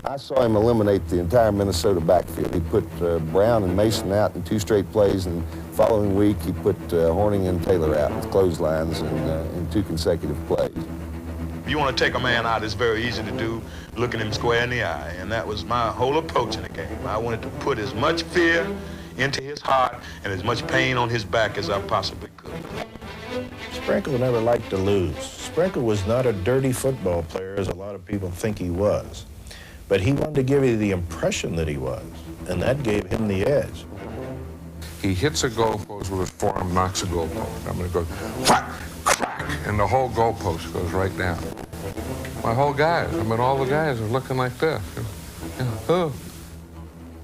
I saw him eliminate the entire Minnesota backfield. He put Brown and Mason out in 2 straight plays, and the following week he put Horning and Taylor out with clotheslines in 2 consecutive plays. If you want to take a man out, it's very easy to do, looking him square in the eye, and that was my whole approach in the game. I wanted to put as much fear into his heart and as much pain on his back as I possibly could. Sprinkle never liked to lose. Sprinkle was not a dirty football player, as a lot of people think he was. But he wanted to give you the impression that he was, and that gave him the edge. He hits a goalpost with his forearm, knocks a goalpost. I'm going to go whack, crack, and the whole goalpost goes right down. My whole guys, all the guys are looking like this.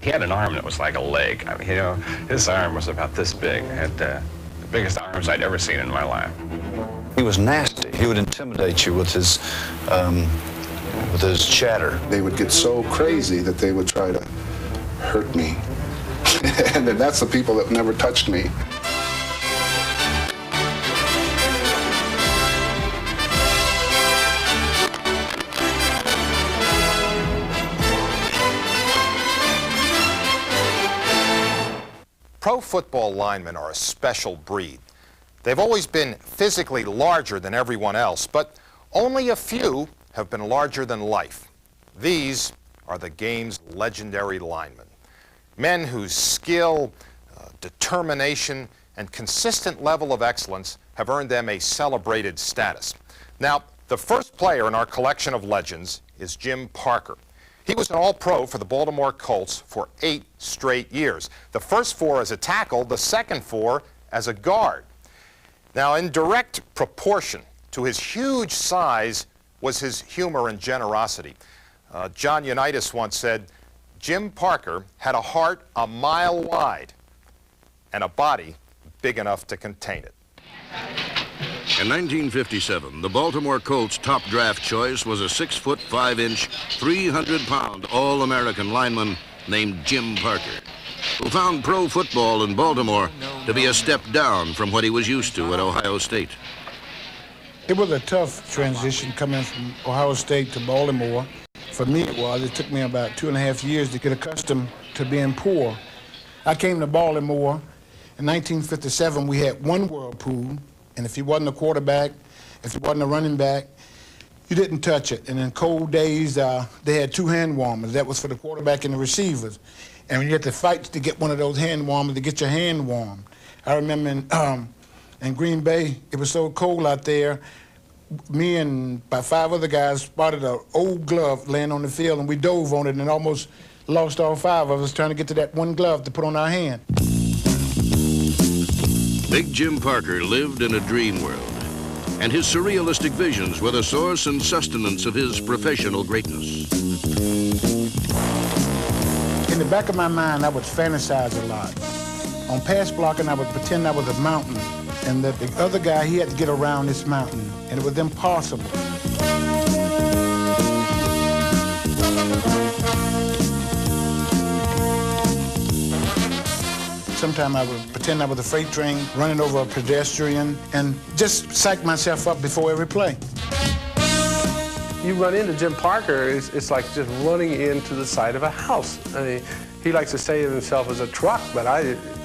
He had an arm that was like a leg. I mean, his arm was about this big. Had the biggest arms I'd ever seen in my life. He was nasty. He would intimidate you with his chatter. They would get so crazy that they would try to hurt me. And that's the people that never touched me. Pro football linemen are a special breed. They've always been physically larger than everyone else, but only a few have been larger than life. These are the game's legendary linemen. Men whose skill, determination, and consistent level of excellence have earned them a celebrated status. Now, the first player in our collection of legends is Jim Parker. He was an All-Pro for the Baltimore Colts for 8 straight years. The first 4 as a tackle, the second 4 as a guard. Now, in direct proportion to his huge size was his humor and generosity. John Unitas once said, Jim Parker had a heart a mile wide and a body big enough to contain it. In 1957, the Baltimore Colts' top draft choice was a 6-foot 5-inch, 300-pound All-American lineman named Jim Parker, who found pro football in Baltimore to be a step down from what he was used to at Ohio State. It was a tough transition coming from Ohio State to Baltimore. For me, it took me about 2.5 years to get accustomed to being poor. I came to Baltimore. In 1957, we had one whirlpool, and if you wasn't a quarterback, if you wasn't a running back, you didn't touch it. And in cold days, they had 2 hand warmers. That was for the quarterback and the receivers. And you had to fight to get one of those hand warmers to get your hand warm. I remember in Green Bay, it was so cold out there, me and about 5 other guys spotted an old glove laying on the field, and we dove on it and almost lost all 5 of us trying to get to that one glove to put on our hand. Big Jim Parker lived in a dream world, and his surrealistic visions were the source and sustenance of his professional greatness. In the back of my mind, I would fantasize a lot. On pass blocking, I would pretend I was a mountain, and that the other guy, he had to get around this mountain, and it was impossible. Sometimes I would pretend I was a freight train running over a pedestrian and just psych myself up before every play. You run into Jim Parker, it's like just running into the side of a house. I mean, he likes to say of himself as a truck, but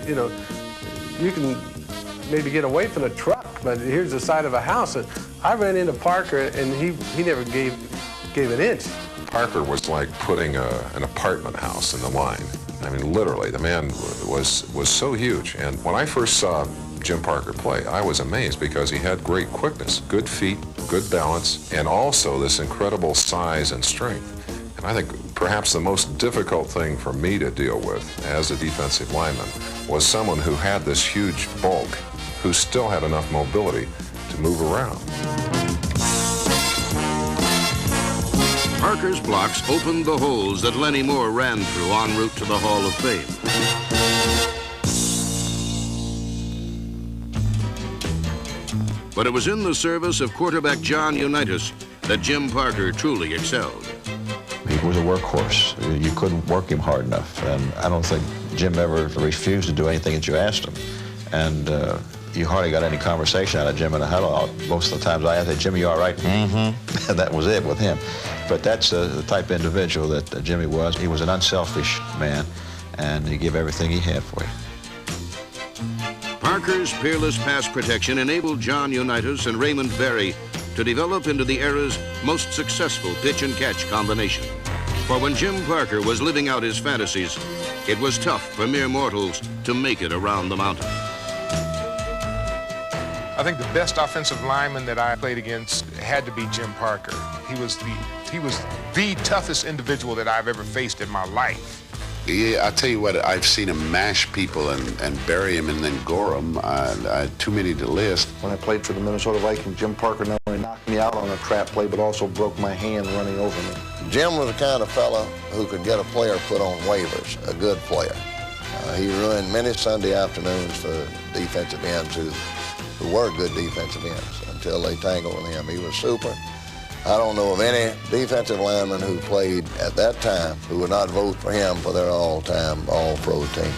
you can maybe get away from the truck, but here's the side of a house. And I ran into Parker, and he never gave an inch. Parker was like putting an apartment house in the line. I mean, literally, the man was so huge. And when I first saw Jim Parker play, I was amazed because he had great quickness, good feet, good balance, and also this incredible size and strength. And I think perhaps the most difficult thing for me to deal with as a defensive lineman was someone who had this huge bulk, who still had enough mobility to move around. Parker's blocks opened the holes that Lenny Moore ran through en route to the Hall of Fame. But it was in the service of quarterback John Unitas that Jim Parker truly excelled. He was a workhorse. You couldn't work him hard enough, and I don't think Jim ever refused to do anything that you asked him. And you hardly got any conversation out of Jim in the huddle. Most of the times I asked, Jimmy, you all right? Mm-hmm. And that was it with him. But that's the type of individual that Jimmy was. He was an unselfish man, and he gave everything he had for you. Parker's peerless pass protection enabled John Unitas and Raymond Berry to develop into the era's most successful pitch and catch combination. For when Jim Parker was living out his fantasies, it was tough for mere mortals to make it around the mountain. I think the best offensive lineman that I played against had to be Jim Parker. He was the toughest individual that I've ever faced in my life. Yeah, I'll tell you what, I've seen him mash people and bury them and then gore them. Too many to list. When I played for the Minnesota Vikings, Jim Parker not only knocked me out on a trap play, but also broke my hand running over me. Jim was the kind of fella who could get a player put on waivers, a good player. He ruined many Sunday afternoons for defensive ends who were good defensive ends until they tangled with him. He was super. I don't know of any defensive lineman who played at that time who would not vote for him for their all-time all-pro team.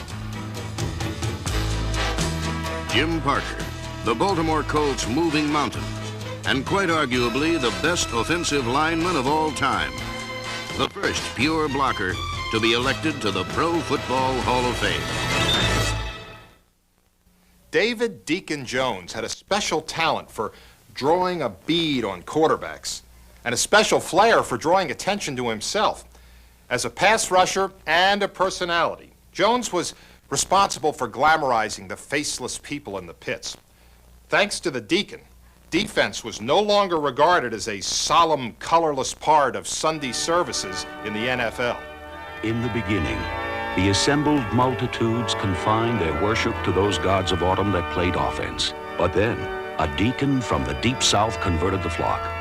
Jim Parker, the Baltimore Colts' moving mountain, and quite arguably the best offensive lineman of all time. The first pure blocker to be elected to the Pro Football Hall of Fame. David Deacon Jones had a special talent for drawing a bead on quarterbacks and a special flair for drawing attention to himself. As a pass rusher and a personality, Jones was responsible for glamorizing the faceless people in the pits. Thanks to the Deacon, defense was no longer regarded as a solemn, colorless part of Sunday services in the NFL. In the beginning, the assembled multitudes confined their worship to those gods of autumn that played offense. But then, a deacon from the deep south converted the flock.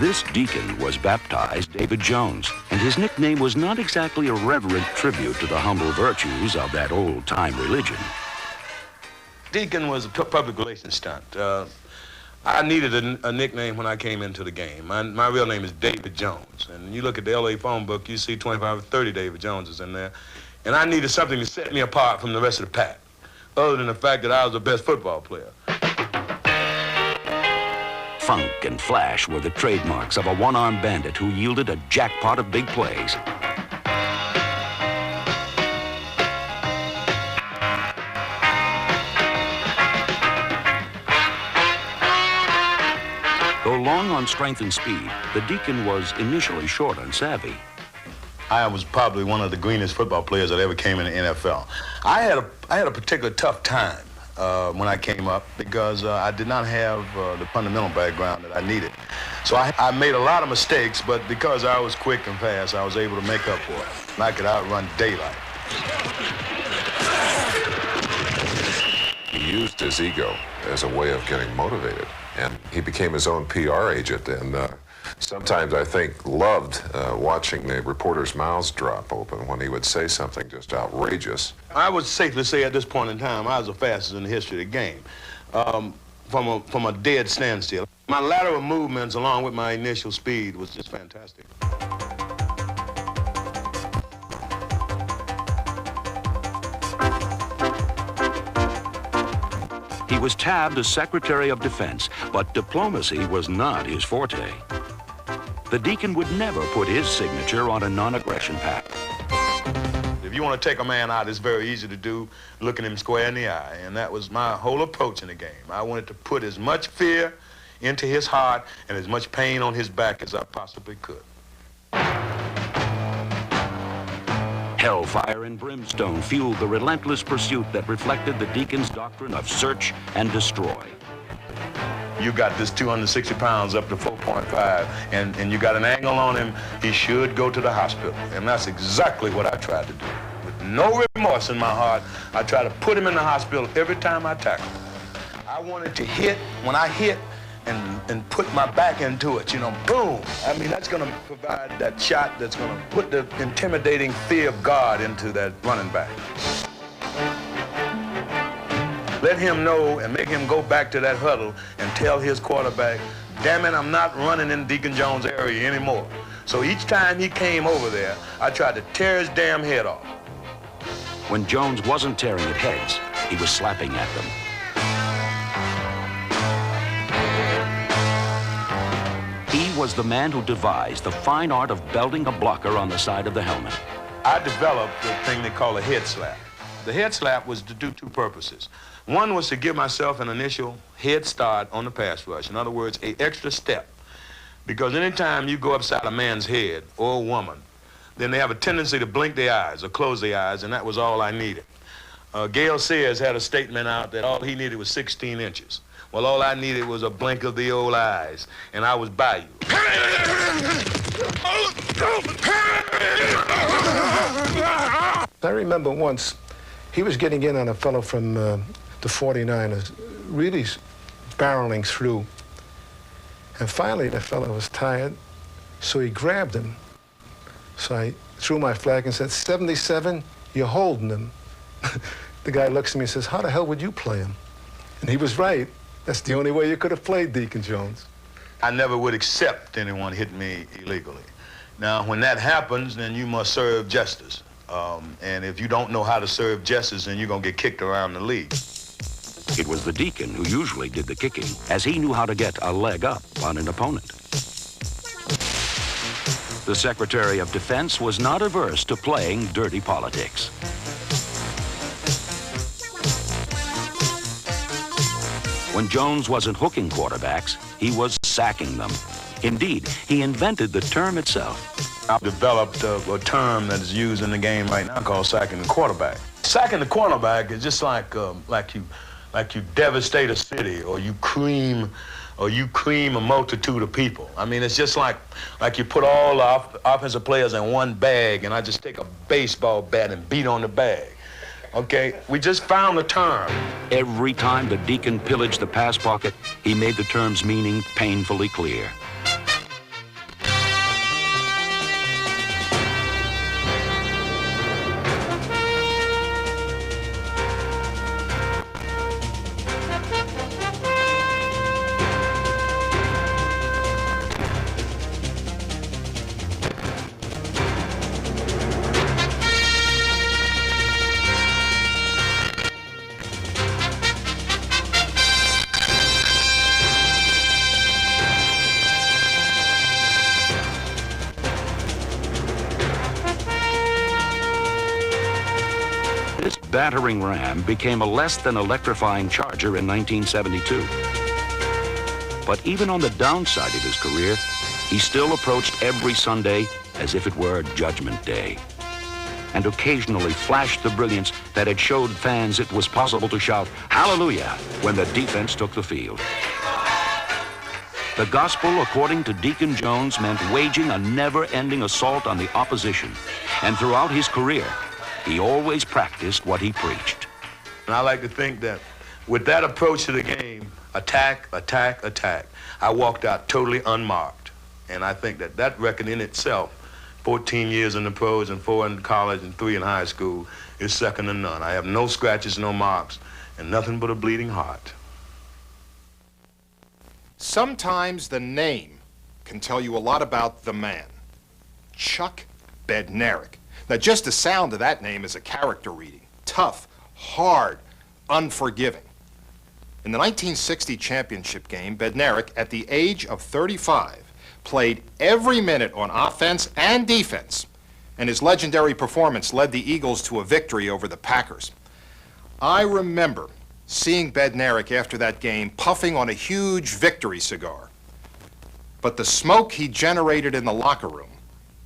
This deacon was baptized David Jones, and his nickname was not exactly a reverent tribute to the humble virtues of that old-time religion. Deacon was a public relations stunt. I needed a nickname when I came into the game. My real name is David Jones, and you look at the LA phone book, you see 25 or 30 David Joneses in there, and I needed something to set me apart from the rest of the pack, other than the fact that I was the best football player. Funk and flash were the trademarks of a one-armed bandit who yielded a jackpot of big plays. Though long on strength and speed, the Deacon was initially short on savvy. I was probably one of the greenest football players that ever came in the NFL. I had a particular tough time when I came up because I did not have the fundamental background that I needed. So I made a lot of mistakes, but because I was quick and fast, I was able to make up for it. And I could outrun daylight. He used his ego as a way of getting motivated, and he became his own PR agent, and sometimes I think loved watching the reporters' mouths drop open when he would say something just outrageous. I would safely say at this point in time, I was the fastest in the history of the game, from a dead standstill. My lateral movements along with my initial speed was just fantastic. He was tabbed as Secretary of Defense, but diplomacy was not his forte. The Deacon would never put his signature on a non-aggression pact. If you want to take a man out, it's very easy to do, looking him square in the eye, and that was my whole approach in the game. I wanted to put as much fear into his heart and as much pain on his back as I possibly could. Hellfire and brimstone fueled the relentless pursuit that reflected the Deacon's doctrine of search and destroy. You got this 260 pounds up to 4.5, and you got an angle on him, he should go to the hospital. And that's exactly what I tried to do. With no remorse in my heart, I tried to put him in the hospital every time I tackled him. I wanted to hit, when I hit, and put my back into it, you know, boom. I mean, that's gonna provide that shot that's gonna put the intimidating fear of God into that running back. Let him know and make him go back to that huddle and tell his quarterback, damn it, I'm not running in Deacon Jones' area anymore. So each time he came over there, I tried to tear his damn head off. When Jones wasn't tearing at heads, he was slapping at them. He was the man who devised the fine art of belting a blocker on the side of the helmet. I developed the thing they call a head slap. The head slap was to do two purposes. One was to give myself an initial head start on the pass rush. In other words, an extra step. Because anytime you go upside a man's head or a woman, then they have a tendency to blink their eyes or close their eyes, and that was all I needed. Gale Sayers had a statement out that all he needed was 16 inches. Well, all I needed was a blink of the old eyes, and I was by you. I remember once, he was getting in on a fellow from the 49ers, really barreling through. And finally, the fellow was tired, so he grabbed him. So I threw my flag and said, 77, you're holding him. The guy looks at me and says, how the hell would you play him? And he was right. That's the only way you could have played Deacon Jones. I never would accept anyone hitting me illegally. Now, when that happens, then you must serve justice. And if you don't know how to serve justice, then you're going to get kicked around the league. It was the Deacon who usually did the kicking, as he knew how to get a leg up on an opponent. The Secretary of Defense was not averse to playing dirty politics. When Jones wasn't hooking quarterbacks, he was sacking them. Indeed, he invented the term itself. I've developed a term that is used in the game right now called sacking the quarterback. Sacking the quarterback is just like you devastate a city, or you cream a multitude of people. I mean, it's just like you put all the offensive players in one bag, and I just take a baseball bat and beat on the bag. Okay, we just found the term. Every time the Deacon pillaged the pass pocket, he made the term's meaning painfully clear. Battering ram became a less than electrifying charger in 1972. But even on the downside of his career, he still approached every Sunday as if it were Judgment Day, and occasionally flashed the brilliance that had showed fans it was possible to shout hallelujah when the defense took the field. The gospel, according to Deacon Jones, meant waging a never-ending assault on the opposition, and throughout his career, he always practiced what he preached. And I like to think that with that approach to the game, attack, attack, attack, I walked out totally unmarked. And I think that that record in itself, 14 years in the pros and 4 in college and 3 in high school, is second to none. I have no scratches, no marks, and nothing but a bleeding heart. Sometimes the name can tell you a lot about the man. Chuck Bednarik. Now, just the sound of that name is a character reading. Tough, hard, unforgiving. In the 1960 championship game, Bednarik, at the age of 35, played every minute on offense and defense, and his legendary performance led the Eagles to a victory over the Packers. I remember seeing Bednarik after that game puffing on a huge victory cigar. But the smoke he generated in the locker room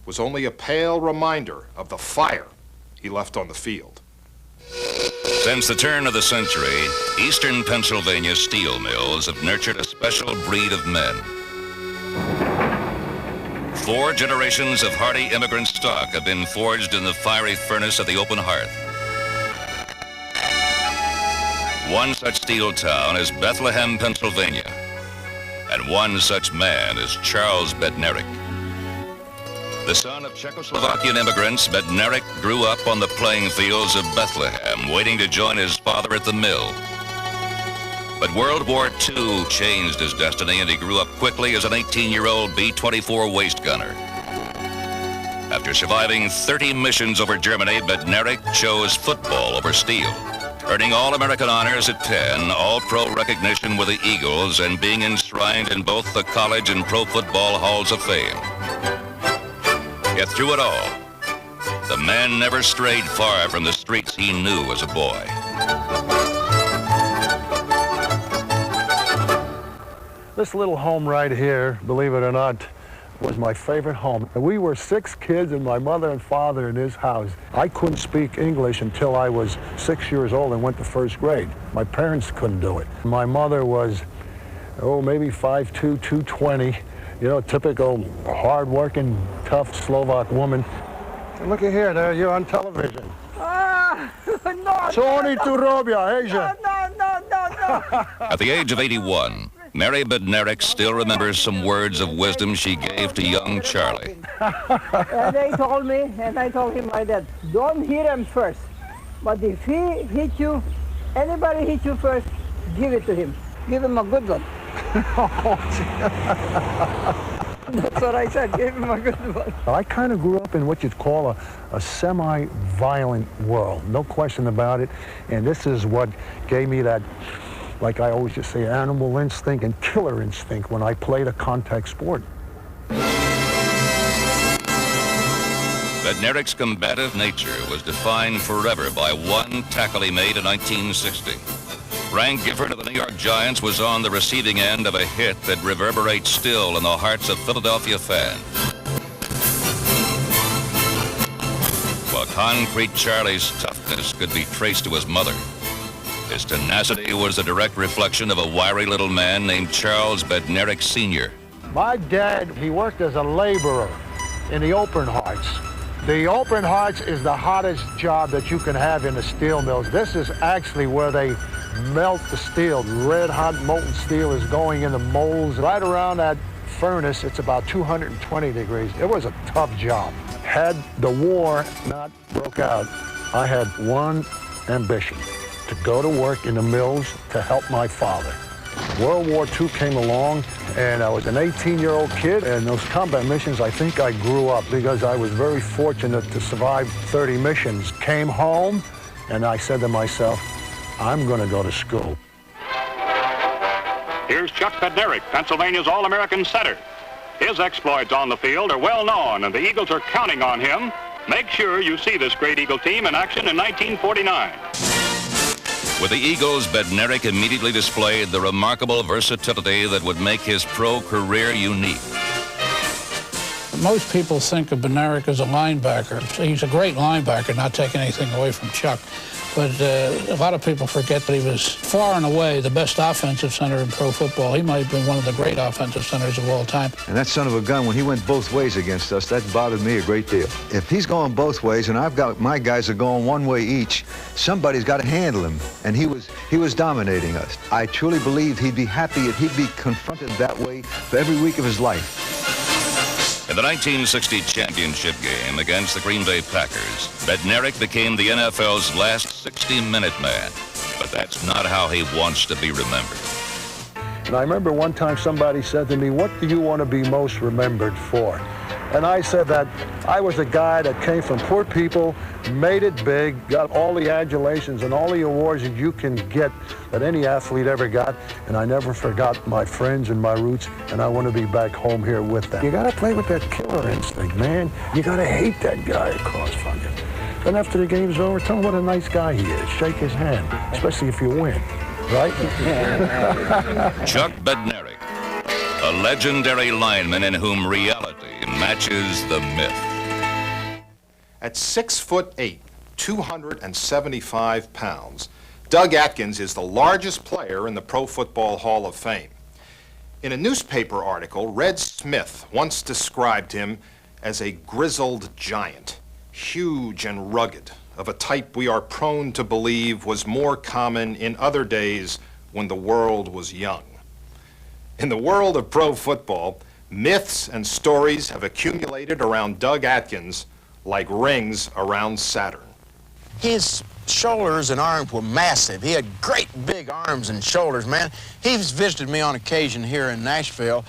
was only a pale reminder of the fire he left on the field. Since the turn of the century, eastern Pennsylvania steel mills have nurtured a special breed of men. 4 generations of hardy immigrant stock have been forged in the fiery furnace of the open hearth. One such steel town is Bethlehem, Pennsylvania, and one such man is Charles Bednarik. The son of Czechoslovakian immigrants, Bednarik grew up on the playing fields of Bethlehem, waiting to join his father at the mill. But World War II changed his destiny, and he grew up quickly as an 18-year-old B-24 waist gunner. After surviving 30 missions over Germany, Bednarik chose football over steel, earning All-American honors at Penn, All-Pro recognition with the Eagles, and being enshrined in both the college and pro football halls of fame. Yet through it all, the man never strayed far from the streets he knew as a boy. This little home right here, believe it or not, was my favorite home. We were 6 kids and my mother and father in this house. I couldn't speak English until I was 6 years old and went to 1st grade. My parents couldn't do it. My mother was, maybe 5'2", 220, you know, typical hard-working, tough Slovak woman. Look at here, there, you're on television. No. Co oni tu robia, hejže? No. At the age of 81, Mary Bednarik still remembers some words of wisdom she gave to young Charlie. And they told me, and I told him like that, don't hit him first. But if he hit you, anybody hit you first, give it to him. Give him a good one. That's what I said, give him a good one. I kind of grew up in what you'd call a semi-violent world, no question about it. And this is what gave me that, like I always just say, animal instinct and killer instinct when I played a contact sport. Bednarik's combative nature was defined forever by one tackle he made in 1960. Frank Gifford of the New York Giants was on the receiving end of a hit that reverberates still in the hearts of Philadelphia fans. While Concrete Charlie's toughness could be traced to his mother, his tenacity was a direct reflection of a wiry little man named Charles Bednarik Sr. My dad, he worked as a laborer in the open hearts. The open hearts is the hottest job that you can have in the steel mills. This is actually where they melt the steel. Red hot molten steel is going in the molds. Right around that furnace, it's about 220 degrees. It was a tough job. Had the war not broke out, I had one ambition, to go to work in the mills to help my father. World War II came along, and I was an 18-year-old kid, and those combat missions, I think I grew up because I was very fortunate to survive 30 missions. Came home, and I said to myself, I'm going to go to school. Here's Chuck Bednarik, Pennsylvania's All-American center. His exploits on the field are well known, and the Eagles are counting on him. Make sure you see this great Eagle team in action in 1949. With the Eagles, Bednarik immediately displayed the remarkable versatility that would make his pro career unique. Most people think of Bednarik as a linebacker. He's a great linebacker, not taking anything away from Chuck. But a lot of people forget that he was far and away the best offensive center in pro football. He might have been one of the great offensive centers of all time. And that son of a gun, when he went both ways against us, that bothered me a great deal. If he's going both ways and I've got my guys are going one way each, somebody's got to handle him. And he was dominating us. I truly believe he'd be happy if he'd be confronted that way for every week of his life. In the 1960 championship game against the Green Bay Packers, Bednarik became the NFL's last 60-minute man. But that's not how he wants to be remembered. And I remember one time somebody said to me, what do you want to be most remembered for? And I said that I was a guy that came from poor people, made it big, got all the adulations and all the awards that you can get that any athlete ever got, and I never forgot my friends and my roots, and I want to be back home here with them. You got to play with that killer instinct, man. You got to hate that guy across from you. Then after the game's over, tell him what a nice guy he is. Shake his hand, especially if you win, right? Chuck Bednarik, a legendary lineman in whom reality matches the myth. At 6'8", 275 pounds, Doug Atkins is the largest player in the Pro Football Hall of Fame. In a newspaper article, Red Smith once described him as a grizzled giant, huge and rugged, of a type we are prone to believe was more common in other days when the world was young. In the world of pro football, myths and stories have accumulated around Doug Atkins like rings around Saturn. His shoulders and arms were massive. He had great big arms and shoulders, man. He's visited me on occasion here in Nashville,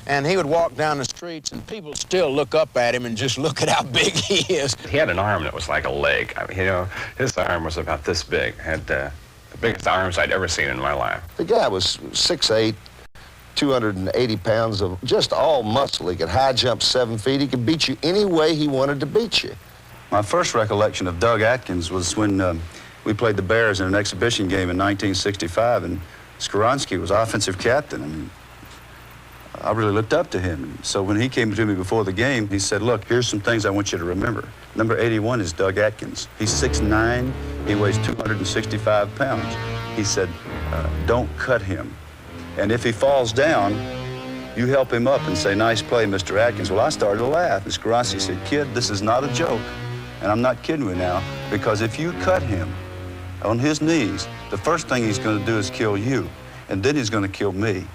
And he would walk down the streets, and people still look up at him and just look at how big he is. He had an arm that was like a leg. I mean, you know, his arm was about this big. Had the biggest arms I'd ever seen in my life. The guy was 6'8", 280 pounds of just all muscle. He could high jump 7 feet. He could beat you any way he wanted to beat you. My first recollection of Doug Atkins was when we played the Bears in an exhibition game in 1965, and Skoronsky was offensive captain. I mean, I really looked up to him. And so when he came to me before the game, he said, look, here's some things I want you to remember. Number 81 is Doug Atkins. He's 6'9", he weighs 265 pounds. He said, don't cut him. And if he falls down, you help him up and say, nice play, Mr. Atkins. Well, I started to laugh. And Skoronsky said, kid, this is not a joke. And I'm not kidding you now, because if you cut him on his knees, the first thing he's going to do is kill you, and then he's going to kill me.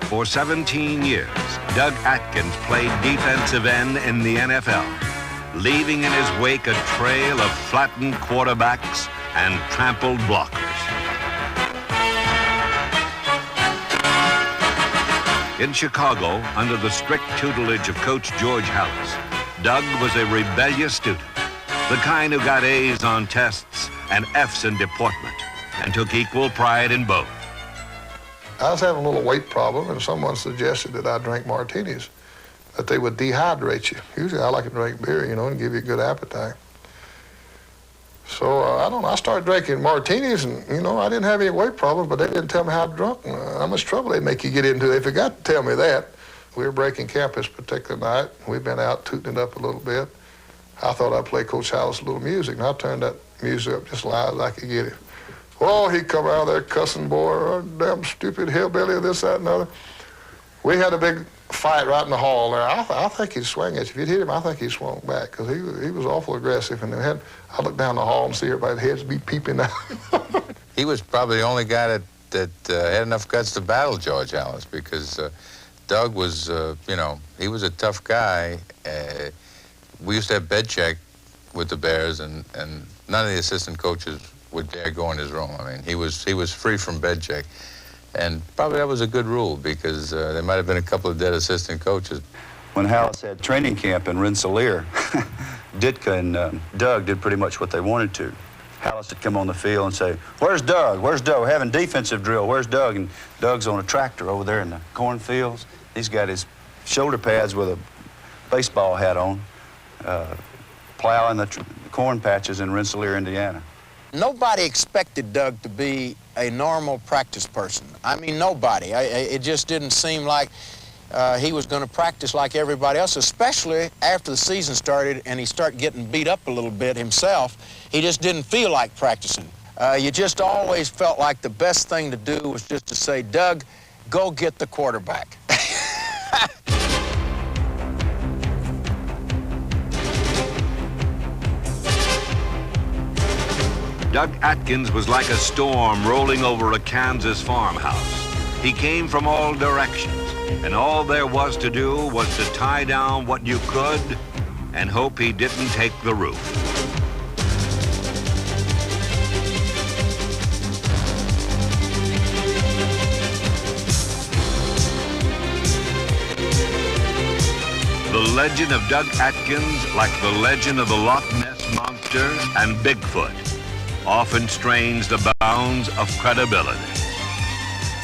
For 17 years, Doug Atkins played defensive end in the NFL, leaving in his wake a trail of flattened quarterbacks and trampled blockers. In Chicago, under the strict tutelage of Coach George Halas, Doug was a rebellious student, the kind who got A's on tests and F's in deportment, and took equal pride in both. I was having a little weight problem, and someone suggested that I drink martinis, that they would dehydrate you. Usually I like to drink beer, you know, and give you a good appetite. So, I started drinking martinis, and, you know, I didn't have any weight problems, but they didn't tell me how drunk, how much trouble they'd make you get into. They forgot to tell me that. We were breaking camp this particular night. We'd been out tooting it up a little bit. I thought I'd play Coach Halas a little music, and I turned that music up just loud as I could get it. Oh, he'd come out of there cussing, boy, oh, damn stupid hillbilly, this, that, and the other. We had a big fight right in the hall there. I think he'd swing at you. If you'd hit him, I think he swung back, because he was awful aggressive. And I looked down the hall and see everybody's heads be peeping out. He was probably the only guy that had enough guts to battle George Halas, because Doug was, you know, he was a tough guy. We used to have bed check with the Bears, and none of the assistant coaches would dare go in his room. I mean, he was free from bed check. And probably that was a good rule, because there might have been a couple of dead assistant coaches. When Halas had training camp in Rensselaer, Ditka and Doug did pretty much what they wanted to. Halas would come on the field and say, where's Doug? Where's Doug? We're having defensive drill. Where's Doug? And Doug's on a tractor over there in the cornfields. He's got his shoulder pads with a baseball hat on, plowing the corn patches in Rensselaer, Indiana. Nobody expected Doug to be a normal practice person. I mean, nobody. It just didn't seem like he was going to practice like everybody else, especially after the season started and he started getting beat up a little bit himself. He just didn't feel like practicing. You just always felt like the best thing to do was just to say, Doug, go get the quarterback. Doug Atkins was like a storm rolling over a Kansas farmhouse. He came from all directions, and all there was to do was to tie down what you could and hope he didn't take the roof. The legend of Doug Atkins, like the legend of the Loch Ness Monster and Bigfoot, often strains the bounds of credibility.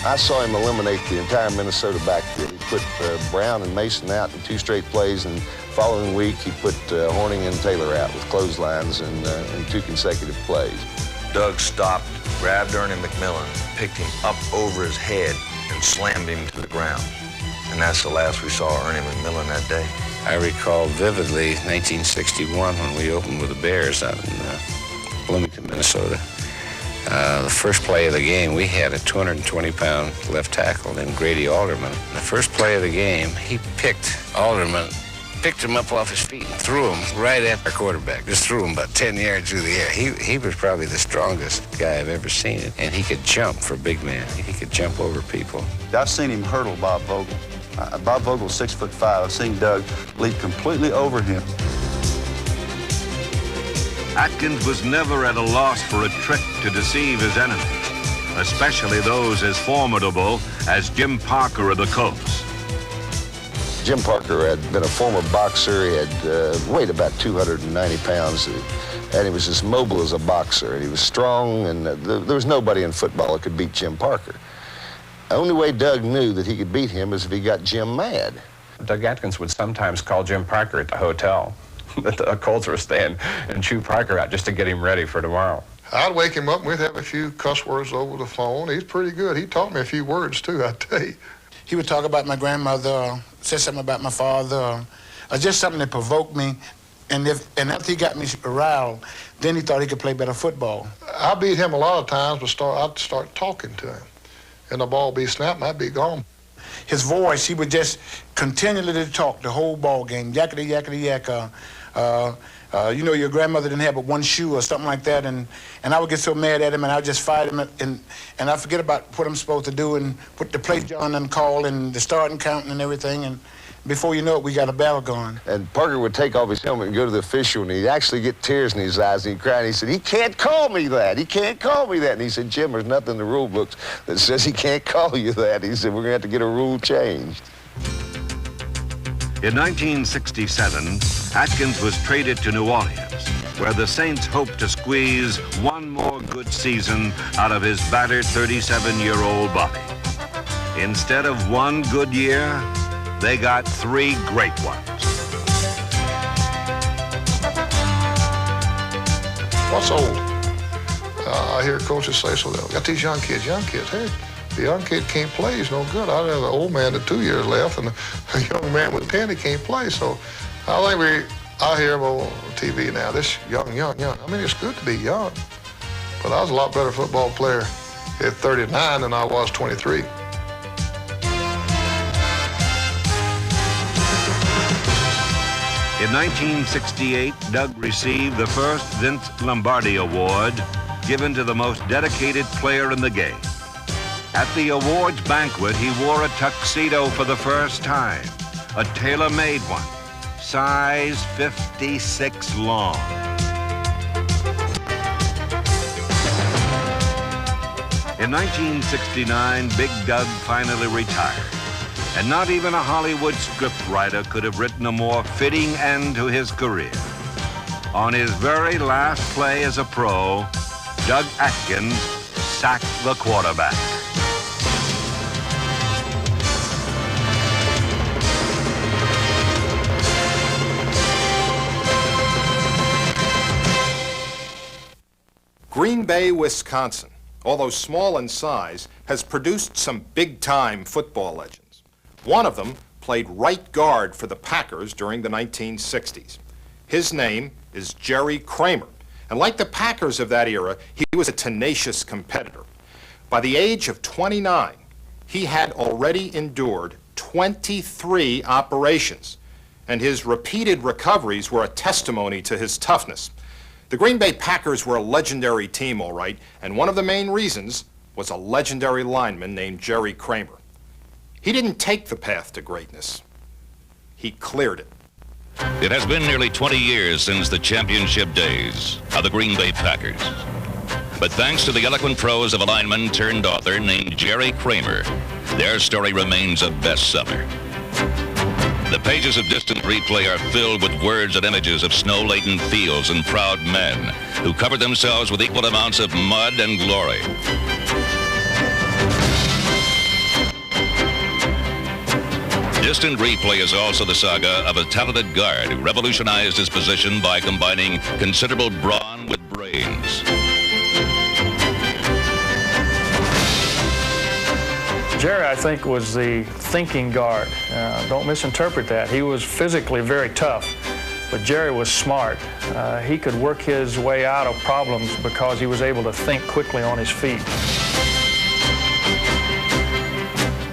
I saw him eliminate the entire Minnesota backfield. He put Brown and Mason out in 2 straight plays, and the following week he put Horning and Taylor out with clotheslines in 2 consecutive plays. Doug stopped, grabbed Ernie McMillan, picked him up over his head, and slammed him to the ground. And that's the last we saw Ernie McMillan that day. I recall vividly 1961 when we opened with the Bears out in Bloomington, Minnesota. The first play of the game, we had a 220-pound left tackle named Grady Alderman. The first play of the game, he picked Alderman, picked him up off his feet and threw him right at our quarterback. Just threw him about 10 yards through the air. He was probably the strongest guy I've ever seen, and he could jump for a big man. He could jump over people. I've seen him hurdle Bob Vogel. Bob Vogel's 6'5". I've seen Doug leap completely over him. Atkins was never at a loss for a trick to deceive his enemies. especially those as formidable as Jim Parker of the Colts. Jim Parker had been a former boxer. He had weighed about 290 pounds, and he was as mobile as a boxer. He was strong, and there was nobody in football that could beat Jim Parker. The only way Doug knew that he could beat him is if he got Jim mad. Doug Atkins would sometimes call Jim Parker at the hotel that the Colts were staying and chew Parker out just to get him ready for tomorrow. I'd wake him up and we'd have a few cuss words over the phone. He's pretty good. He taught me a few words, too, I tell you. He would talk about my grandmother, say something about my father, or just something that provoked me. And after he got me riled, then he thought he could play better football. I beat him a lot of times, but I'd start talking to him. And the ball be snapped, and I'd be gone. His voice, he would just continually talk the whole ball game, yakety, yakety, yak. You know, your grandmother didn't have but one shoe or something like that, and I would get so mad at him, and I would just fight him, and I forget about what I'm supposed to do, and put the play John and call, and the starting counting and everything, and before you know it, we got a battle going. And Parker would take off his helmet and go to the official, and he'd actually get tears in his eyes, and he'd cry, and he said, "He can't call me that. He can't call me that." And he said, "Jim, there's nothing in the rule books that says he can't call you that." He said, "We're going to have to get a rule changed." In 1967, Atkins was traded to New Orleans, where the Saints hoped to squeeze one more good season out of his battered 37-year-old body. Instead of one good year, they got 3 great ones. What's old? I hear coaches say, so they got these young kids. Hey, the young kid can't play, he's no good. I have an old man with 2 years left, and a young man with 10, he can't play. So I think I hear them on TV now, this young. I mean, it's good to be young, but I was a lot better football player at 39 than I was 23. In 1968, Doug received the first Vince Lombardi Award, given to the most dedicated player in the game. At the awards banquet, he wore a tuxedo for the first time, a tailor-made one, size 56 long. In 1969, Big Doug finally retired, and not even a Hollywood scriptwriter could have written a more fitting end to his career. On his very last play as a pro, Doug Atkins sacked the quarterback. Green Bay, Wisconsin, although small in size, has produced some big-time football legends. One of them played right guard for the Packers during the 1960s. His name is Jerry Kramer, and like the Packers of that era, he was a tenacious competitor. By the age of 29, he had already endured 23 operations, and his repeated recoveries were a testimony to his toughness. The Green Bay Packers were a legendary team, all right, and one of the main reasons was a legendary lineman named Jerry Kramer. He didn't take the path to greatness. He cleared it. It has been nearly 20 years since the championship days of the Green Bay Packers. But thanks to the eloquent prose of a lineman turned author named Jerry Kramer, their story remains a bestseller. The pages of distant replay are filled with words and images of snow-laden fields and proud men who covered themselves with equal amounts of mud and glory. Distant replay is also the saga of a talented guard who revolutionized his position by combining considerable brawn with brains. Jerry, I think, was the thinking guard. Don't misinterpret that. He was physically very tough, but Jerry was smart. He could work his way out of problems because he was able to think quickly on his feet.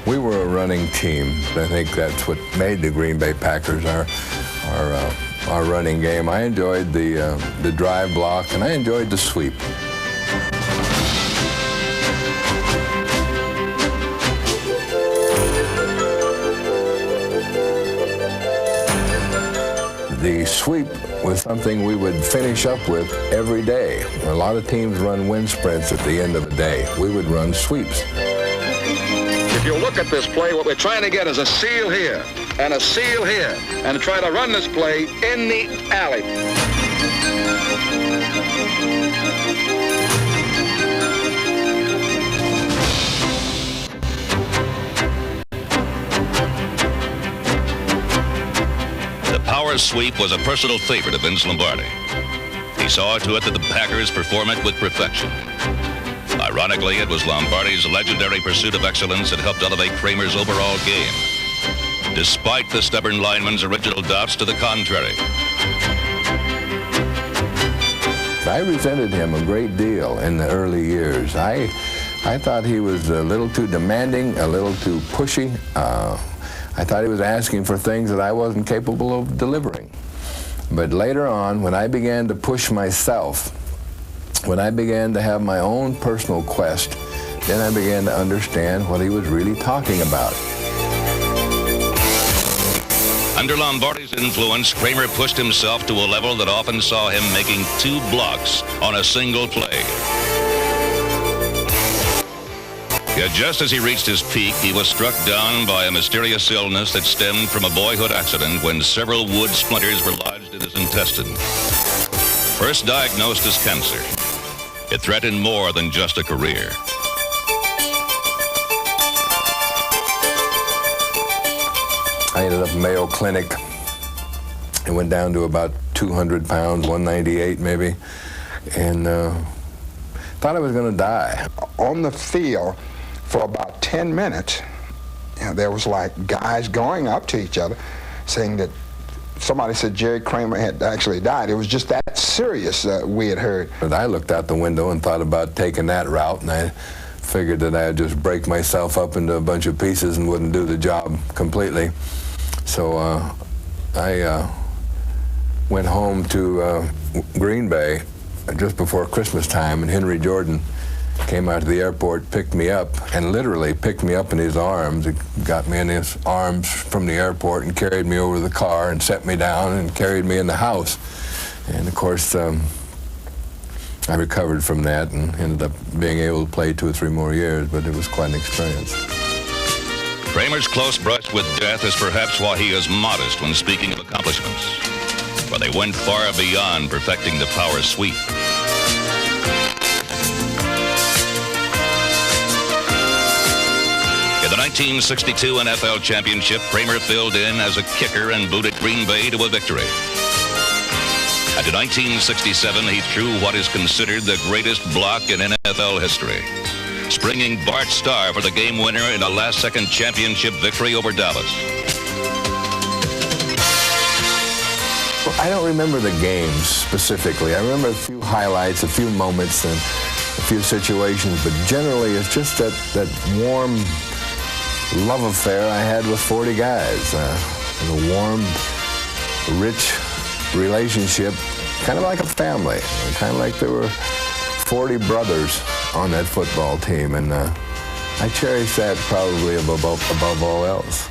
We were a running team. I think that's what made the Green Bay Packers our running game. I enjoyed the drive block, and I enjoyed the sweep. the sweep was something we would finish up with every day. A lot of teams run wind sprints at the end of the day. We would run sweeps. If you look at this play, what we're trying to get is a seal here and a seal here, and try to run this play in the alley. The power sweep was a personal favorite of Vince Lombardi. He saw to it that the Packers perform it with perfection. Ironically, it was Lombardi's legendary pursuit of excellence that helped elevate Kramer's overall game, despite the stubborn lineman's original doubts to the contrary. I resented him a great deal in the early years. I thought he was a little too demanding, a little too pushy. I thought he was asking for things that I wasn't capable of delivering. But later on, when I began to push myself, when I began to have my own personal quest, then I began to understand what he was really talking about. Under Lombardi's influence, Kramer pushed himself to a level that often saw him making 2 blocks on a single play. Yet just as he reached his peak, he was struck down by a mysterious illness that stemmed from a boyhood accident when several wood splinters were lodged in his intestine. First diagnosed as cancer, it threatened more than just a career. I ended up in Mayo Clinic. It went down to about 200 pounds, 198 maybe, and thought I was going to die. On the field for about 10 minutes, there was like guys going up to each other saying that somebody said Jerry Kramer had actually died. It was just that serious we had heard. But I looked out the window and thought about taking that route, and I figured that I'd just break myself up into a bunch of pieces and wouldn't do the job completely. So I went home to Green Bay just before Christmas time, and Henry Jordan came out to the airport, picked me up, and literally picked me up in his arms. He got me in his arms from the airport and carried me over to the car and set me down and carried me in the house. And of course, I recovered from that and ended up being able to play 2 or 3 more years, but it was quite an experience. Kramer's close brush with death is perhaps why he is modest when speaking of accomplishments, for they went far beyond perfecting the power sweep. In the 1962 NFL Championship, Kramer filled in as a kicker and booted Green Bay to a victory. And in 1967, he threw what is considered the greatest block in NFL history, springing Bart Starr for the game winner in a last-second championship victory over Dallas. Well, I don't remember the games specifically. I remember a few highlights, a few moments, and a few situations, but generally it's just that warm love affair I had with 40 guys. A warm, rich relationship, kind of like a family, kind of like there were 40 brothers on that football team, and I cherish that probably above all else.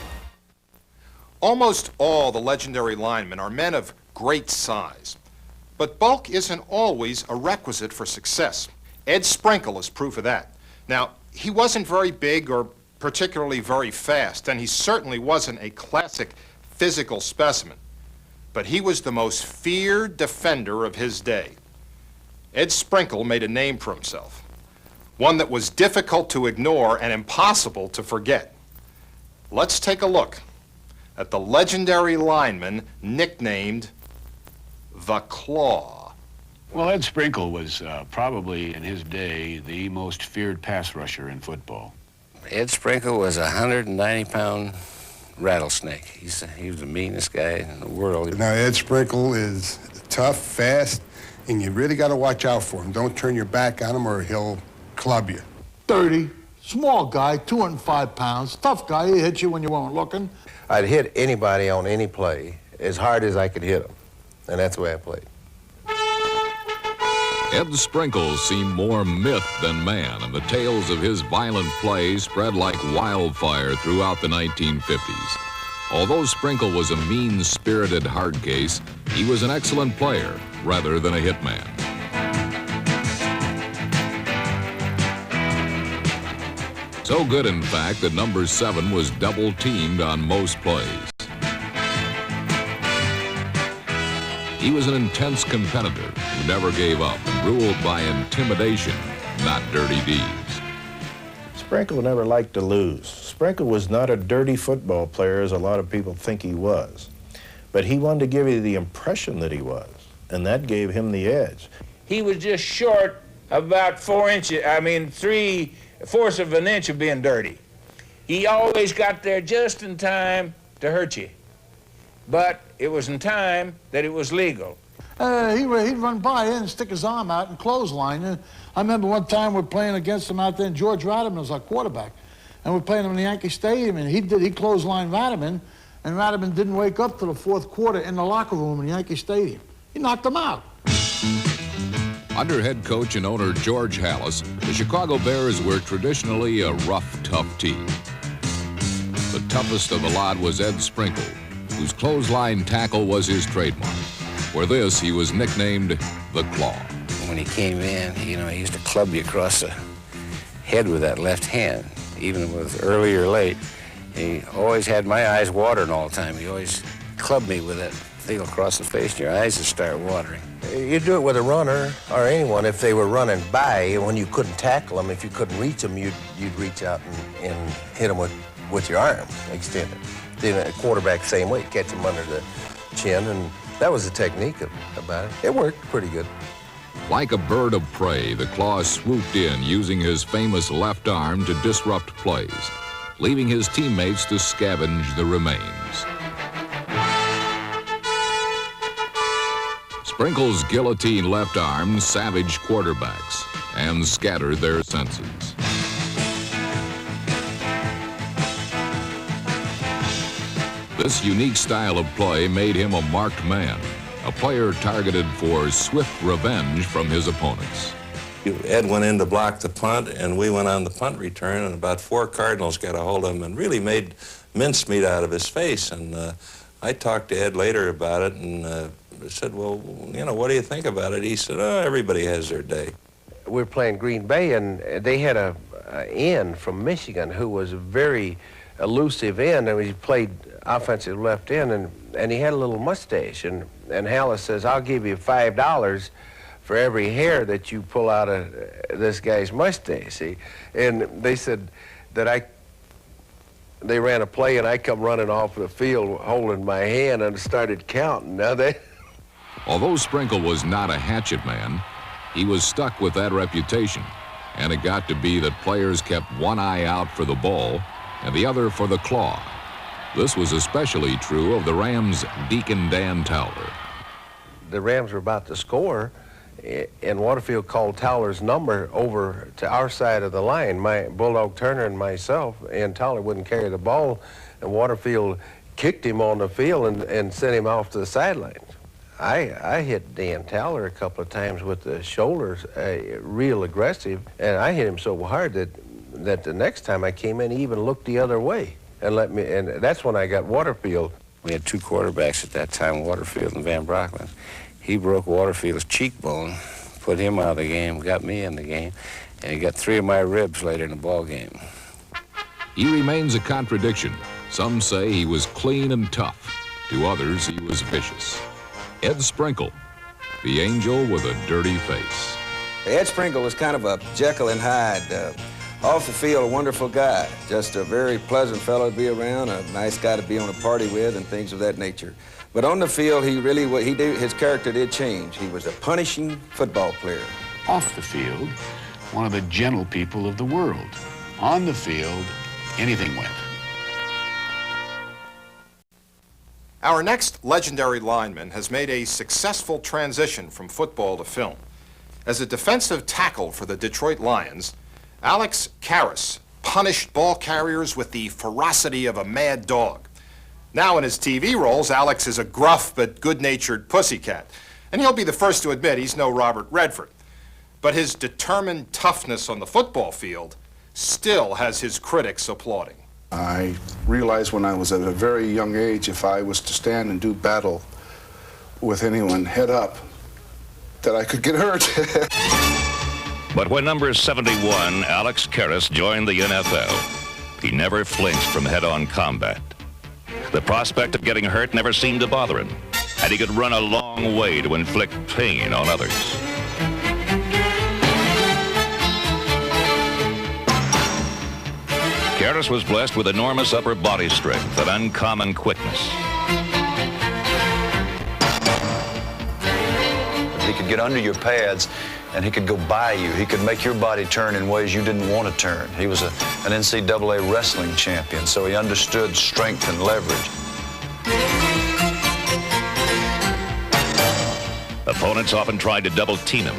Almost all the legendary linemen are men of great size, but bulk isn't always a requisite for success. Ed Sprinkle is proof of that. Now, he wasn't very big or particularly very fast, and he certainly wasn't a classic physical specimen, but he was the most feared defender of his day. Ed Sprinkle made a name for himself, one that was difficult to ignore and impossible to forget. Let's take a look at the legendary lineman nicknamed the Claw. Well, Ed Sprinkle was probably in his day the most feared pass rusher in football. Ed Sprinkle was a 190-pound rattlesnake. He was the meanest guy in the world. Now, Ed Sprinkle is tough, fast, and you really got to watch out for him. Don't turn your back on him or he'll club you. 30, small guy, 205 pounds, tough guy. He hit you when you weren't looking. I'd hit anybody on any play as hard as I could hit them, and that's the way I played. Ed Sprinkle seemed more myth than man, and the tales of his violent play spread like wildfire throughout the 1950s. Although Sprinkle was a mean-spirited hard case, he was an excellent player rather than a hitman. So good, in fact, that number 7 was double-teamed on most plays. He was an intense competitor who never gave up and ruled by intimidation, not dirty deeds. Sprinkle never liked to lose. Sprinkle was not a dirty football player, as a lot of people think he was. But he wanted to give you the impression that he was, and that gave him the edge. He was just short about 4 inches, 3/4 of an inch of being dirty. He always got there just in time to hurt you. But it was in time that it was legal. He'd run by and stick his arm out and clothesline. And I remember one time we're playing against him out there, and George Radiman was our quarterback. And we're playing him in the Yankee Stadium, and he clotheslined Radiman, and Radiman didn't wake up till the 4th quarter in the locker room in Yankee Stadium. He knocked him out. Under head coach and owner George Halas, the Chicago Bears were traditionally a rough, tough team. The toughest of the lot was Ed Sprinkle, whose clothesline tackle was his trademark. For this, he was nicknamed the Claw. When he came in, he used to club you across the head with that left hand, even with early or late. He always had my eyes watering all the time. He always clubbed me with that thing across the face, and your eyes would start watering. You do it with a runner or anyone. If they were running by, when you couldn't tackle them, if you couldn't reach them, you'd reach out and hit them with your arm extended. Then a quarterback, same way, catch them under the chin, and that was the technique about it. It worked pretty good. Like a bird of prey, the Claw swooped in, using his famous left arm to disrupt plays, leaving his teammates to scavenge the remains. Sprinkle's guillotine left arm savaged quarterbacks and scattered their senses. This unique style of play made him a marked man, a player targeted for swift revenge from his opponents. Ed went in to block the punt, and we went on the punt return, and about 4 Cardinals got a hold of him and really made mincemeat out of his face. And I talked to Ed later about it and said, well, what do you think about it? He said, oh, everybody has their day. We were playing Green Bay, and they had a end from Michigan who was a very elusive end, and he played offensive left end, and he had a little mustache, and Halas says, I'll give you $5 for every hair that you pull out of this guy's mustache. See? And they said that they ran a play, and I come running off the field holding my hand and started counting. Now Although Sprinkle was not a hatchet man, he was stuck with that reputation, and it got to be that players kept one eye out for the ball and the other for the Claw. This was especially true of the Rams' Deacon Dan Towler. The Rams were about to score, and Waterfield called Towler's number over to our side of the line, my Bulldog Turner and myself, and Towler wouldn't carry the ball, and Waterfield kicked him on the field and sent him off to the sidelines. I hit Dan Towler a couple of times with the shoulders, real aggressive, and I hit him so hard that the next time I came in, he even looked the other way and that's when I got Waterfield. We had 2 quarterbacks at that time, Waterfield and Van Brockland. He broke Waterfield's cheekbone, put him out of the game, got me in the game, and he got 3 of my ribs later in the ball game. He remains a contradiction. Some say he was clean and tough. To others, he was vicious. Ed Sprinkle, the angel with a dirty face. Ed Sprinkle was kind of a Jekyll and Hyde. Off the field, a wonderful guy. Just a very pleasant fellow to be around, a nice guy to be on a party with, and things of that nature. But on the field, his character did change. He was a punishing football player. Off the field, one of the gentle people of the world. On the field, anything went. Our next legendary lineman has made a successful transition from football to film. As a defensive tackle for the Detroit Lions, Alex Karras punished ball carriers with the ferocity of a mad dog. Now in his TV roles, Alex is a gruff but good-natured pussycat, and he'll be the first to admit he's no Robert Redford. But his determined toughness on the football field still has his critics applauding. I realized when I was at a very young age, if I was to stand and do battle with anyone head up, that I could get hurt. But when number 71, Alex Karras, joined the NFL, he never flinched from head-on combat. The prospect of getting hurt never seemed to bother him, and he could run a long way to inflict pain on others. Karras was blessed with enormous upper body strength and uncommon quickness. He could get under your pads and he could go by you. He could make your body turn in ways you didn't want to turn. He was an NCAA wrestling champion, so he understood strength and leverage. Opponents often tried to double team him,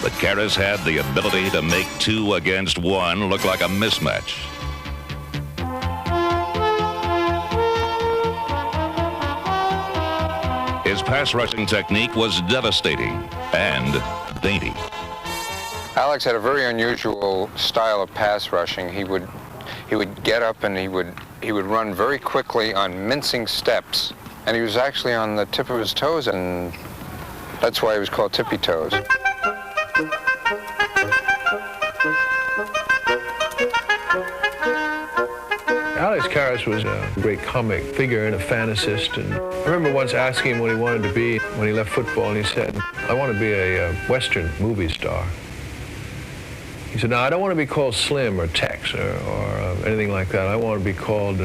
but Karras had the ability to make 2 against 1 look like a mismatch. His pass rushing technique was devastating and dainty. Alex had a very unusual style of pass rushing. He would get up and he would run very quickly on mincing steps, and he was actually on the tip of his toes, and that's why he was called Tippy Toes. Alex Karras was a great comic figure and a fantasist. And I remember once asking him what he wanted to be when he left football, and he said, "I want to be a Western movie star." He said, "No, I don't want to be called Slim or Tex or anything like that. I want to be called,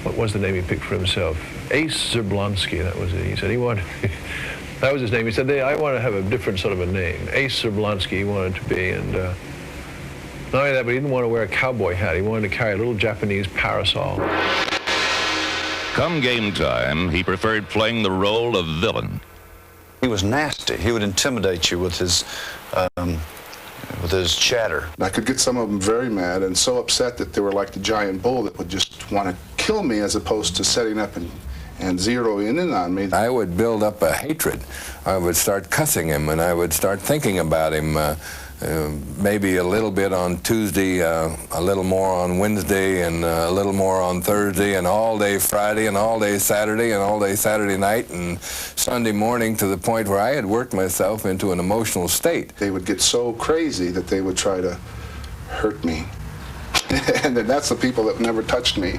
what was the name he picked for himself? Ace Zerblonsky, that was it." He said he wanted, that was his name. He said, "I want to have a different sort of a name." Ace Zerblonsky he wanted to be, and not only that, but he didn't want to wear a cowboy hat. He wanted to carry a little Japanese parasol. Come game time, he preferred playing the role of villain. He was nasty. He would intimidate you with his chatter. I could get some of them very mad and so upset that they were like the giant bull that would just want to kill me as opposed to setting up and zeroing in on me. I would build up a hatred. I would start cussing him, and I would start thinking about him. Maybe a little bit on Tuesday, a little more on Wednesday, and a little more on Thursday, and all day Friday, and all day Saturday, and all day Saturday night, and Sunday morning, to the point where I had worked myself into an emotional state. They would get so crazy that they would try to hurt me. And then that's the people that never touched me.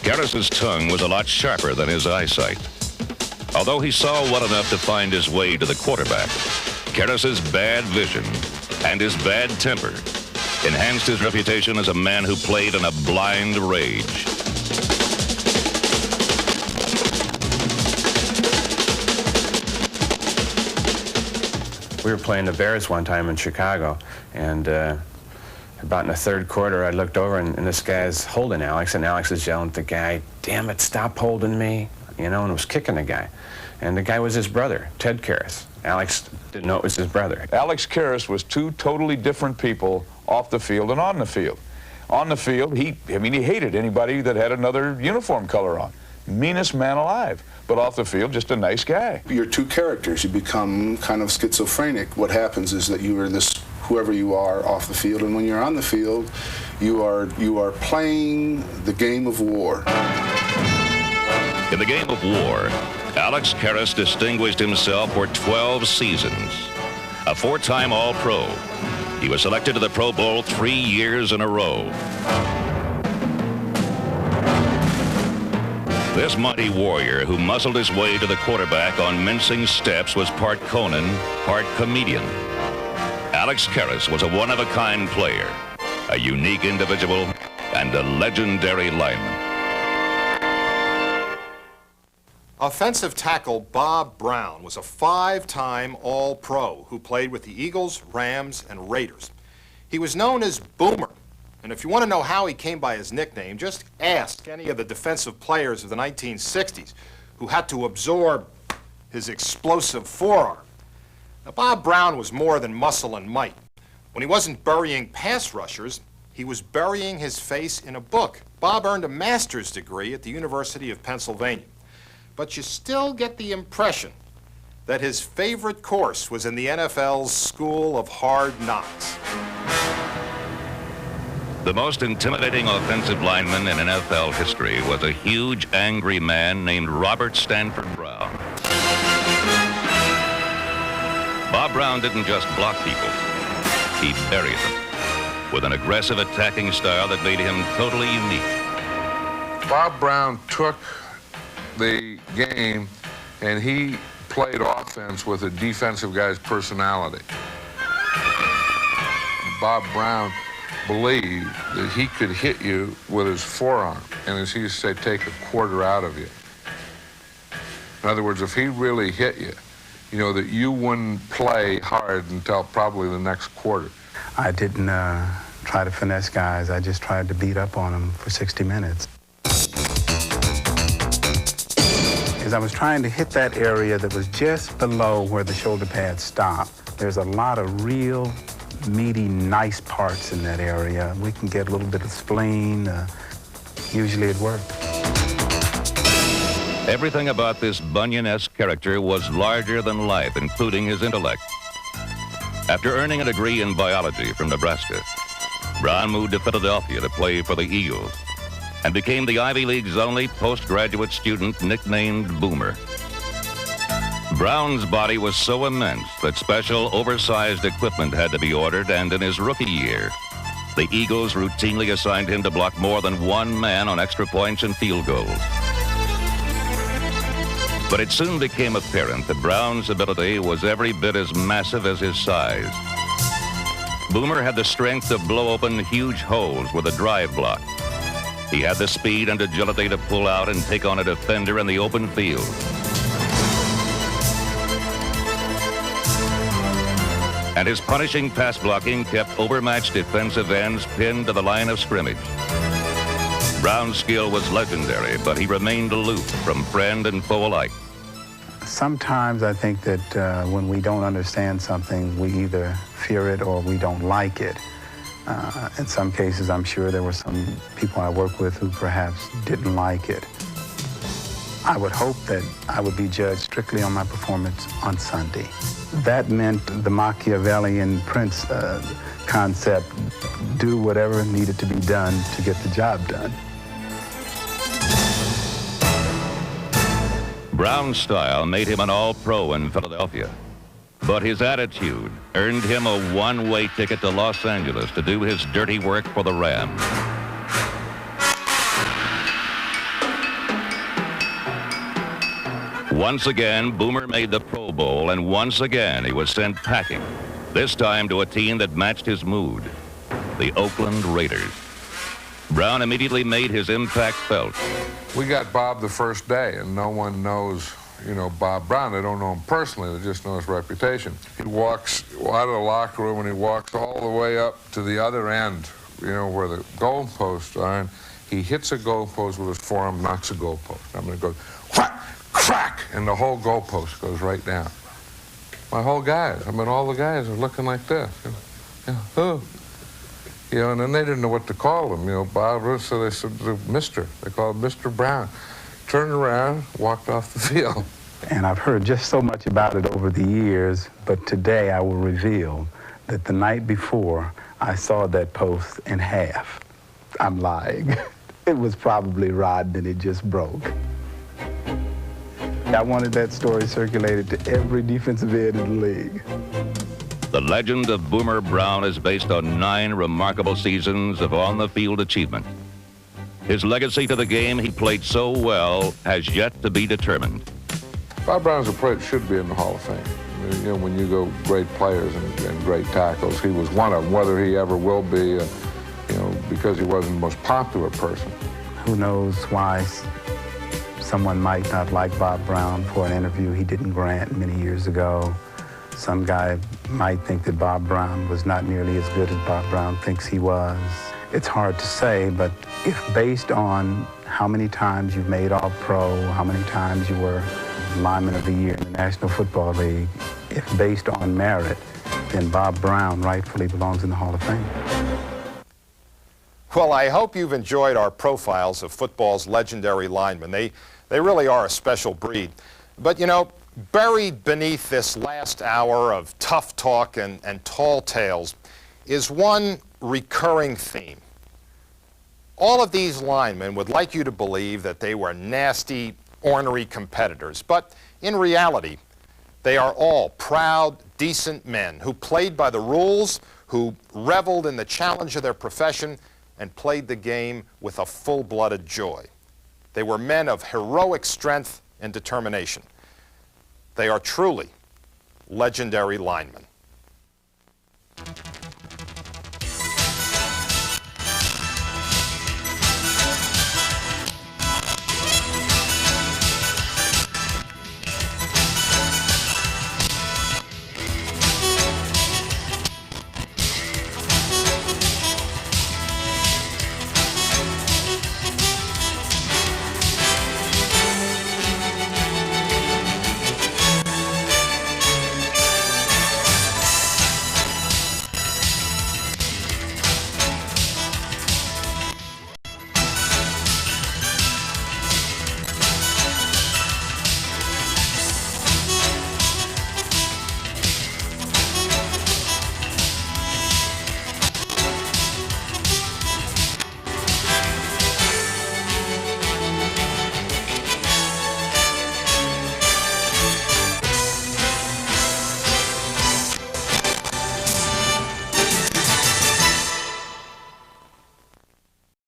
Karras' tongue was a lot sharper than his eyesight. Although he saw well enough to find his way to the quarterback, Karras' bad vision and his bad temper enhanced his reputation as a man who played in a blind rage. We were playing the Bears one time in Chicago, and about in the third quarter, I looked over, and this guy's holding Alex, and Alex is yelling at the guy, "Damn it, stop holding me," and was kicking the guy. And the guy was his brother, Ted Karras. Alex didn't know it was his brother. Alex Karras was 2 totally different people off the field and on the field. On the field, he hated anybody that had another uniform color on. Meanest man alive. But off the field, just a nice guy. You're 2 characters. You become kind of schizophrenic. What happens is that you are this whoever you are off the field, and when you're on the field, you are playing the game of war. In the game of war, Alex Karras distinguished himself for 12 seasons. A 4-time All-Pro, he was selected to the Pro Bowl 3 years in a row. This mighty warrior who muscled his way to the quarterback on mincing steps was part Conan, part comedian. Alex Karras was a one-of-a-kind player, a unique individual, and a legendary lineman. Offensive tackle Bob Brown was a 5-time All-Pro who played with the Eagles, Rams, and Raiders. He was known as Boomer, and if you want to know how he came by his nickname, just ask any of the defensive players of the 1960s who had to absorb his explosive forearm. Now, Bob Brown was more than muscle and might. When he wasn't burying pass rushers, he was burying his face in a book. Bob earned a master's degree at the University of Pennsylvania. But you still get the impression that his favorite course was in the NFL's School of Hard Knocks. The most intimidating offensive lineman in NFL history was a huge, angry man named Robert Stanford Brown. Bob Brown didn't just block people, he buried them with an aggressive attacking style that made him totally unique. Bob Brown took the game and he played offense with a defensive guy's personality. Bob Brown believed that he could hit you with his forearm, and as he used to say, take a quarter out of you. In other words, if he really hit you, you know, that you wouldn't play hard until probably the next quarter. I didn't try to finesse guys. I just tried to beat up on them for 60 minutes. Because I was trying to hit that area that was just below where the shoulder pads stop. There's a lot of real meaty, nice parts in that area. We can get a little bit of spleen. Usually it worked. Everything about this Bunyan-esque character was larger than life, including his intellect. After earning a degree in biology from Nebraska, Brown moved to Philadelphia to play for the Eagles and became the Ivy League's only postgraduate student nicknamed Boomer. Brown's body was so immense that special, oversized equipment had to be ordered, and in his rookie year, the Eagles routinely assigned him to block more than one man on extra points and field goals. But it soon became apparent that Brown's ability was every bit as massive as his size. Boomer had the strength to blow open huge holes with a drive block. He had the speed and agility to pull out and take on a defender in the open field. And his punishing pass blocking kept overmatched defensive ends pinned to the line of scrimmage. Brown's skill was legendary, but he remained aloof from friend and foe alike. Sometimes I think that when we don't understand something, we either fear it or we don't like it. In some cases, I'm sure there were some people I worked with who perhaps didn't like it. I would hope that I would be judged strictly on my performance on Sunday. That meant the Machiavellian prince concept, do whatever needed to be done to get the job done. Brown's style made him an all-pro in Philadelphia, but his attitude earned him a one-way ticket to Los Angeles to do his dirty work for the Rams. Once again, Boomer made the Pro Bowl, and once again he was sent packing, this time to a team that matched his mood, the Oakland Raiders. Brown immediately made his impact felt. We got Bob the first day, and no one knows, you know, Bob Brown. They don't know him personally, they just know his reputation. He walks out of the locker room and he walks all the way up to the other end, you know, where the goalposts are, and he hits a goalpost with his forearm, knocks a goalpost. I'm going to go, whack, crack, and the whole goalpost goes right down. My whole guys, I mean, all the guys are looking like this. Oh. You know, and then they didn't know what to call him. You know, Bob, so they said, Mr. They called him Mr. Brown. Turned around, walked off the field. And I've heard just so much about it over the years, but today I will reveal that the night before, I saw that post in half. I'm lying. It was probably rotten and it just broke. I wanted that story circulated to every defensive end in the league. The legend of Boomer Brown is based on 9 remarkable seasons of on-the-field achievement. His legacy to the game he played so well has yet to be determined. Bob Brown's a player that should be in the Hall of Fame. I mean, you know, when you go great players and great tackles, he was one of them. Whether he ever will be, you know, because he wasn't the most popular person. Who knows why someone might not like Bob Brown for an interview he didn't grant many years ago. Some guy might think that Bob Brown was not nearly as good as Bob Brown thinks he was. It's hard to say, but if based on how many times you've made All-Pro, how many times you were Lineman of the Year in the National Football League, if based on merit, then Bob Brown rightfully belongs in the Hall of Fame. Well, I hope you've enjoyed our profiles of football's legendary linemen. They really are a special breed. But, you know, Buried beneath this last hour of tough talk and tall tales is one recurring theme. All of these linemen would like you to believe that they were nasty, ornery competitors, but in reality, they are all proud, decent men who played by the rules, who reveled in the challenge of their profession, and played the game with a full-blooded joy. They were men of heroic strength and determination. They are truly legendary linemen.